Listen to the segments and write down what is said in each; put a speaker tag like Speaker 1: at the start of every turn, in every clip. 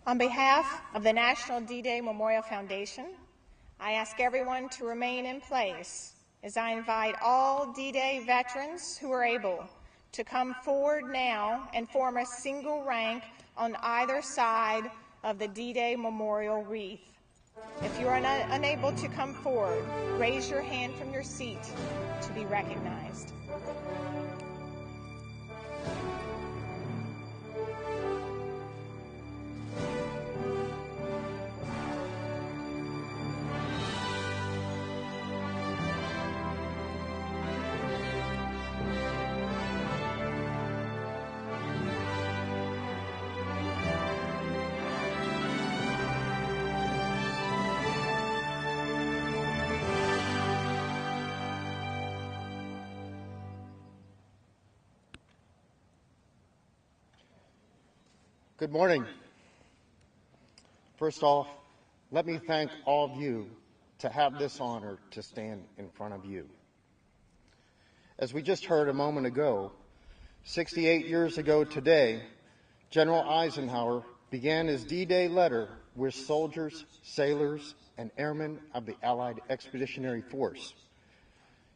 Speaker 1: On behalf of the National D-Day Memorial Foundation, I ask everyone to remain in place as I invite all D-Day veterans who are able to come forward now and form a single rank on either side of the D-Day Memorial wreath. If you are unable to come forward, raise your hand from your seat to be recognized.
Speaker 2: Good morning. First off, let me thank all of you to have this honor to stand in front of you. As we just heard a moment ago, 68 years ago today, General Eisenhower began his D-Day letter with soldiers, sailors, and airmen of the Allied Expeditionary Force.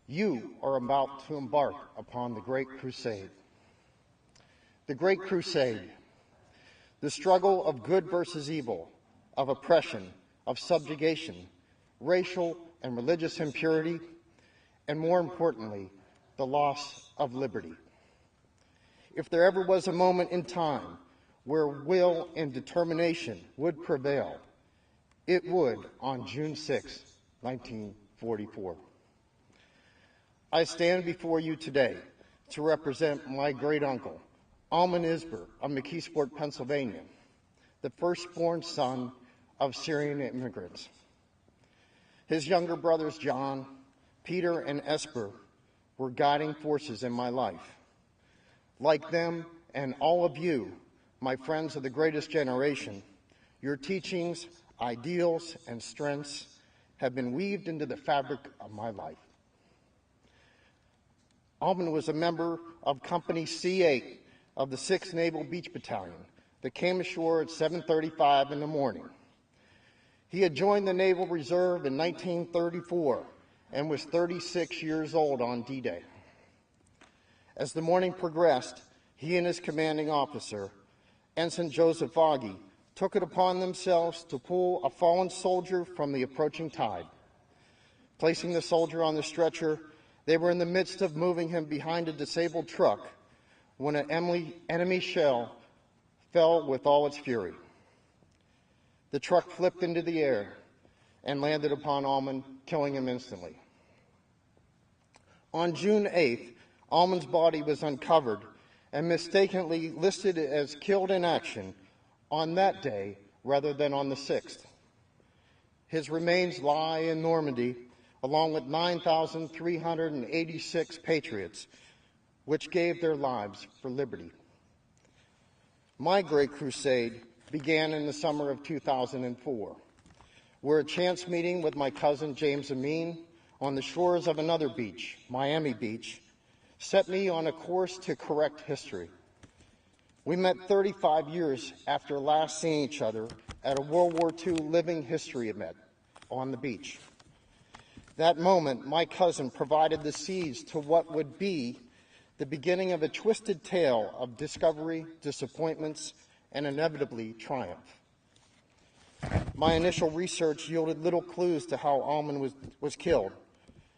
Speaker 2: You are about to embark upon the Great Crusade. The Great Crusade. The struggle of good versus evil, of oppression, of subjugation, racial and religious impurity, and more importantly, the loss of liberty. If there ever was a moment in time where will and determination would prevail, it would on June 6, 1944. I stand before you today to represent my great-uncle, Amin Isbir of McKeesport, Pennsylvania, the firstborn son of Syrian immigrants. His younger brothers, John, Peter, and Esper, were guiding forces in my life. Like them and all of you, my friends of the greatest generation, your teachings, ideals, and strengths have been weaved into the fabric of my life. Amin was a member of Company C8 of the 6th Naval Beach Battalion that came ashore at 7:35 in the morning. He had joined the Naval Reserve in 1934 and was 36 years old on D-Day. As the morning progressed, he and his commanding officer, Ensign Joseph Foggy, took it upon themselves to pull a fallen soldier from the approaching tide. Placing the soldier on the stretcher, they were in the midst of moving him behind a disabled truck when an enemy shell fell with all its fury. The truck flipped into the air and landed upon Amin, killing him instantly. On June 8th, Amin's body was uncovered and mistakenly listed as killed in action on that day rather than on the 6th. His remains lie in Normandy along with 9,386 patriots which gave their lives for liberty. My Great Crusade began in the summer of 2004, where a chance meeting with my cousin James Amin on the shores of another beach, Miami Beach, set me on a course to correct history. We met 35 years after last seeing each other at a World War II living history event on the beach. That moment, my cousin provided the seeds to what would be the beginning of a twisted tale of discovery, disappointments, and inevitably triumph. My initial research yielded little clues to how Amin was killed,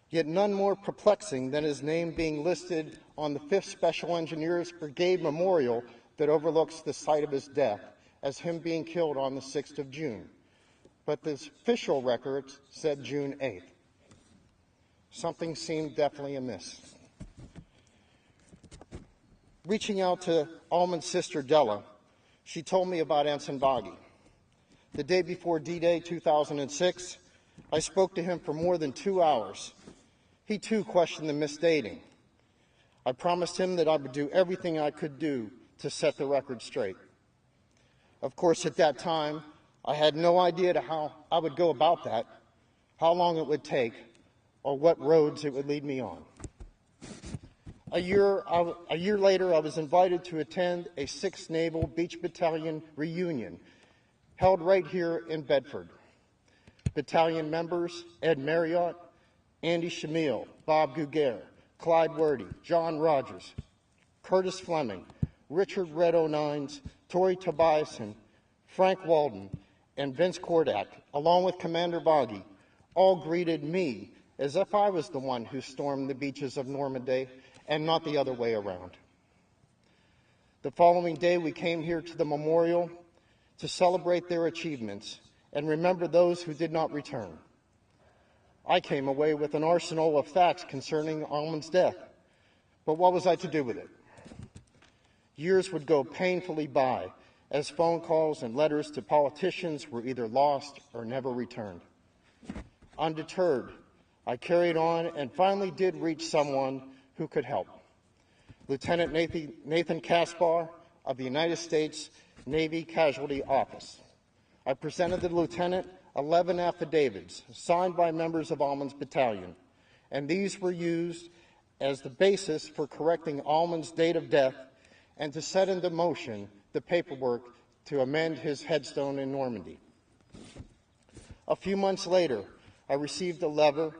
Speaker 2: yet none more perplexing than his name being listed on the 5th Special Engineers Brigade Memorial that overlooks the site of his death as him being killed on the 6th of June. But the official records said June 8th. Something seemed definitely amiss. Reaching out to Amin's sister Della, she told me about Ensign Foggy. The day before D-Day 2006, I spoke to him for more than 2 hours. He too questioned the misdating. I promised him that I would do everything I could do to set the record straight. Of course, at that time, I had no idea how I would go about that, how long it would take, or what roads it would lead me on. A year later, I was invited to attend a 6th Naval Beach Battalion reunion held right here in Bedford. Battalion members Ed Marriott, Andy Shamil, Bob Guguerre, Clyde Wordy, John Rogers, Curtis Fleming, Richard Red O'Nines, Tori Tobiasen, Frank Walden, and Vince Kordak, along with Commander Boggy, all greeted me as if I was the one who stormed the beaches of Normandy and not the other way around. The following day, we came here to the memorial to celebrate their achievements and remember those who did not return. I came away with an arsenal of facts concerning Almond's death, but what was I to do with it? Years would go painfully by as phone calls and letters to politicians were either lost or never returned. Undeterred, I carried on and finally did reach someone who could help. Lieutenant Nathan Kaspar of the United States Navy Casualty Office. I presented the lieutenant 11 affidavits signed by members of Almond's battalion, and these were used as the basis for correcting Almond's date of death and to set into motion the paperwork to amend his headstone in Normandy. A few months later, I received a letter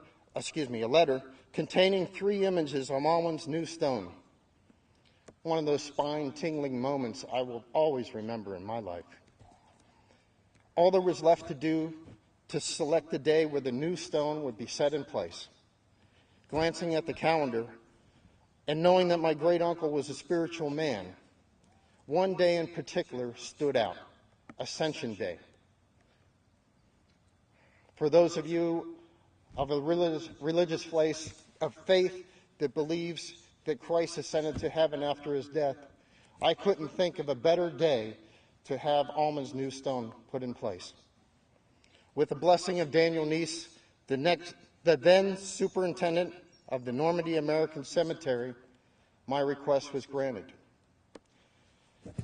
Speaker 2: containing 3 images of Almond's new stone. One of those spine-tingling moments I will always remember in my life. All there was left to do to select the day where the new stone would be set in place. Glancing at the calendar and knowing that my great-uncle was a spiritual man, one day in particular stood out, Ascension Day. For those of you of a religious place of faith that believes that Christ ascended to heaven after his death, I couldn't think of a better day to have Almond's new stone put in place. With the blessing of Daniel Neese, the then superintendent of the Normandy American Cemetery, my request was granted.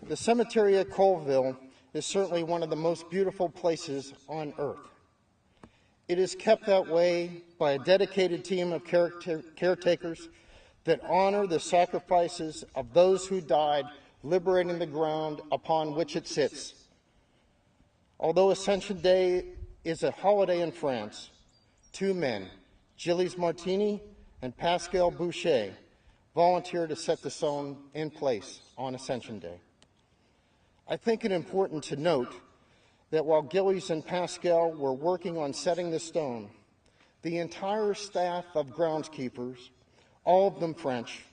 Speaker 2: The cemetery at Colville is certainly one of the most beautiful places on earth. It is kept that way by a dedicated team of caretakers that honor the sacrifices of those who died liberating the ground upon which it sits. Although Ascension Day is a holiday in France, 2 men, Gilles Martini and Pascal Boucher, volunteered to set the stone in place on Ascension Day. I think it important to note that while Gilles and Pascal were working on setting the stone, the entire staff of groundskeepers, all of them French,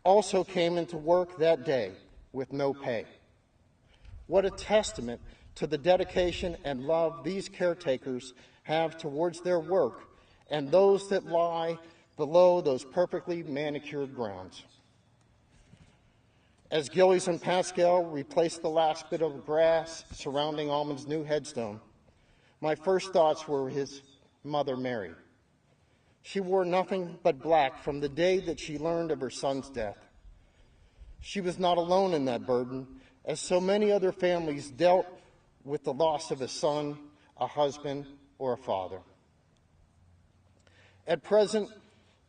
Speaker 2: also came into work that day with no pay. What a testament to the dedication and love these caretakers have towards their work and those that lie below those perfectly manicured grounds. As Gilles and Pascal replaced the last bit of grass surrounding Almond's new headstone, my first thoughts were his mother, Mary. She wore nothing but black from the day that she learned of her son's death. She was not alone in that burden, as so many other families dealt with the loss of a son, a husband, or a father. At present,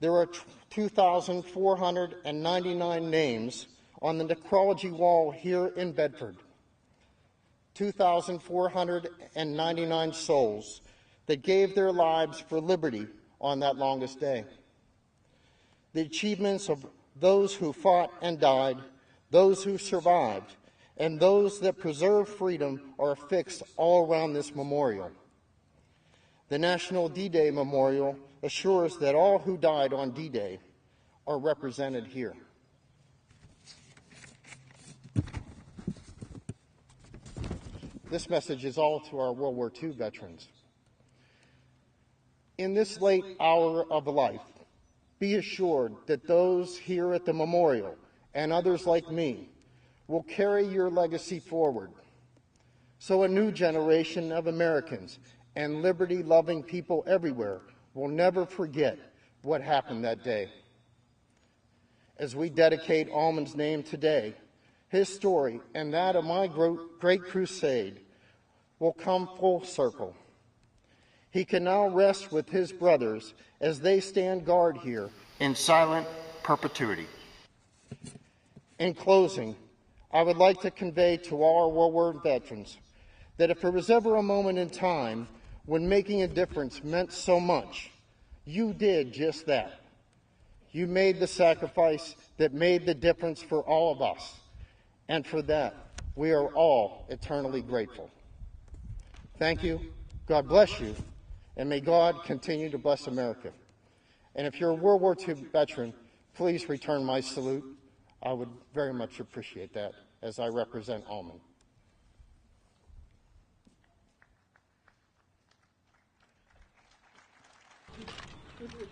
Speaker 2: there are 2,499 names on the necrology wall here in Bedford. 2,499 souls that gave their lives for liberty on that longest day. The achievements of those who fought and died, those who survived, and those that preserved freedom are affixed all around this memorial. The National D-Day Memorial assures that all who died on D-Day are represented here. This message is all to our World War II veterans. In this late hour of life, be assured that those here at the memorial and others like me will carry your legacy forward, so a new generation of Americans and liberty-loving people everywhere will never forget what happened that day. As we dedicate Almond's name today, his story and that of my Great Crusade will come full circle. He can now rest with his brothers as they stand guard here in silent perpetuity. In closing, I would like to convey to all our World War veterans that if there was ever a moment in time when making a difference meant so much, you did just that. You made the sacrifice that made the difference for all of us, and for that, we are all eternally grateful. Thank you, God bless you, and may God continue to bless America. And if you're a World War II veteran, please return my salute. I would very much appreciate that as I represent Amin.
Speaker 3: Thank you.